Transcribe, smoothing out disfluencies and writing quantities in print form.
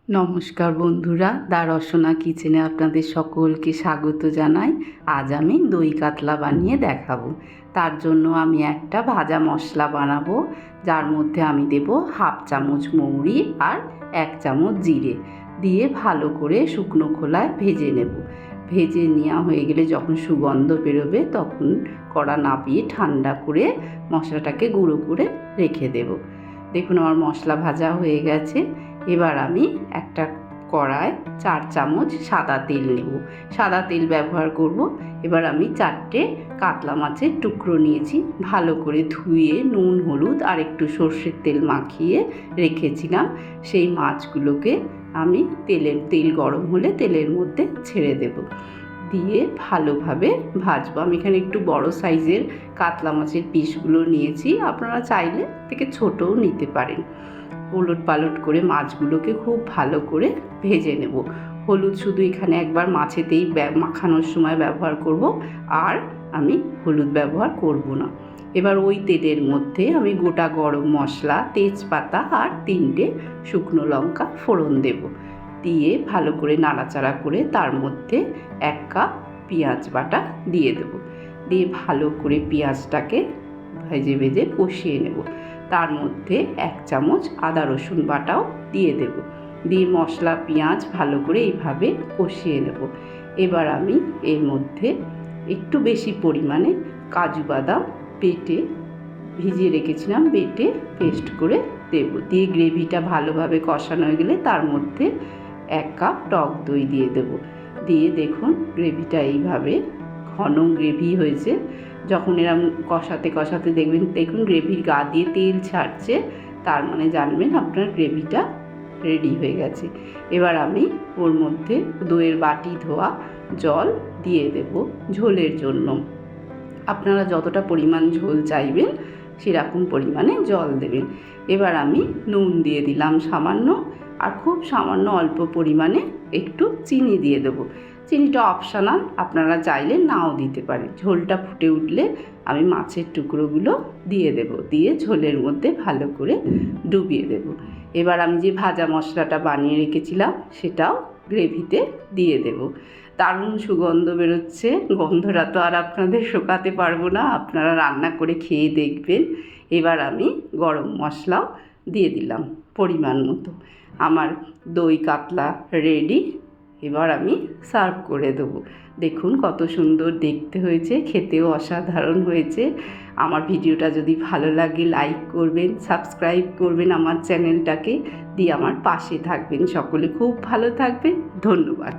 নমস্কার বন্ধুরা, দা রসনা কিচেনে আপনাদের সকলকে স্বাগত জানাই। আজ আমি দই কাতলা বানিয়ে দেখাবো। তার জন্য আমি একটা ভাজা মশলা বানাবো, যার মধ্যে আমি দেব 1/2 চামচ মৌরি আর 1 চামচ জিরে দিয়ে ভালো করে শুকনো খোলায় ভেজে নেব। ভেজে নেওয়া হয়ে গেলে যখন সুগন্ধ বেরোবে তখন কড়া নামিয়ে ঠান্ডা করে মশলাটাকে গুঁড়ো করে রেখে দেব। দেখুন আমার মশলা ভাজা হয়ে গেছে। এবার আমি একটা কড়ায় 4 চামচ সাদা তেল নেব। সাদা তেল ব্যবহার করব। এবার আমি 4টে কাতলা মাছের টুকরো নিয়েছি, ভালো করে ধুয়ে নুন হলুদ আর একটু সর্ষের তেল মাখিয়ে রেখেছিলাম। সেই মাছগুলোকে আমি তেল গরম হলে তেলের মধ্যে ছেড়ে দেব, দিয়ে ভালোভাবে ভাজবো। আমি এখানে একটু বড় সাইজের কাতলা মাছের পিসগুলো নিয়েছি, আপনারা চাইলে থেকে ছোটও নিতে পারেন। উলট পালট করে মাছগুলোকে খুব ভালো করে ভেজে নেব। হলুদ শুধু এখানে একবার মাছেতেই মাখানোর সময় ব্যবহার করব, আর আমি হলুদ ব্যবহার করব না। এবার ওই তেলের মধ্যে আমি গোটা গরম মশলা, তেজপাতা আর 3টে শুকনো লঙ্কা ফোড়ন দেব। দিয়ে ভালো করে নাড়াচাড়া করে তার মধ্যে 1 কাপ পেঁয়াজ বাটা দিয়ে দেব। দিয়ে ভালো করে পেঁয়াজটাকে ভেজে কষিয়ে নেব। তার মধ্যে 1 চামচ আদা রসুন বাটাও দিয়ে দেব। দিয়ে মশলা পেঁয়াজ ভালো করে এইভাবে কষিয়ে নেব। এবার আমি এর মধ্যে একটু বেশি পরিমাণে কাজু বাদাম ভিজিয়ে রেখেছিলাম, বেটে পেস্ট করে দেব। দিয়ে গ্রেভিটা ভালোভাবে কষানো হয়ে গেলে তার মধ্যে 1 কাপ টক দই দিয়ে দেব। দিয়ে দেখুন গ্রেভিটা এইভাবে ঘন গ্রেভি হয়েছে। যখন এরম কষাতে দেখুন গ্রেভির গা দিয়ে তেল ছাড়ছে, তার মানে জানবেন আপনার গ্রেভিটা রেডি হয়ে গেছে। এবার আমি ওর মধ্যে দইয়ের বাটি ধোয়া জল দিয়ে দেব ঝোলের জন্য। আপনারা যতটা পরিমাণ ঝোল চাইবেন সেরকম পরিমাণে জল দেবেন। এবার আমি নুন দিয়ে দিলাম সামান্য, আর খুব সামান্য অল্প পরিমাণে একটু চিনি দিয়ে দেবো। চিনিটা অপশনাল, আপনারা চাইলে নাও দিতে পারেন। ঝোলটা ফুটে উঠলে আমি মাছের টুকরোগুলো দিয়ে দেব, দিয়ে ঝোলের মধ্যে ভালো করে ডুবিয়ে দেব। এবার আমি যে ভাজা মশলাটা বানিয়ে রেখেছিলাম সেটাও গ্রেভিতে দিয়ে দেব। দারুণ সুগন্ধ বেরোচ্ছে। গন্ধটা তো আর আপনাদের শোকাতে পারবো না, আপনারা রান্না করে খেয়ে দেখবেন। এবার আমি গরম মশলাও দিয়ে দিলাম পরিমাণ মতো। আমার দই কাতলা রেডি। এবার আমি সার্ভ করে দেবো। দেখুন কত সুন্দর দেখতে হয়েছে, খেতেও অসাধারণ হয়েছে। আমার ভিডিওটা যদি ভালো লাগে লাইক করবেন, সাবস্ক্রাইব করবেন আমার চ্যানেলটাকে, দিয়ে আমার পাশে থাকবেন। সকলে খুব ভালো থাকবেন। ধন্যবাদ।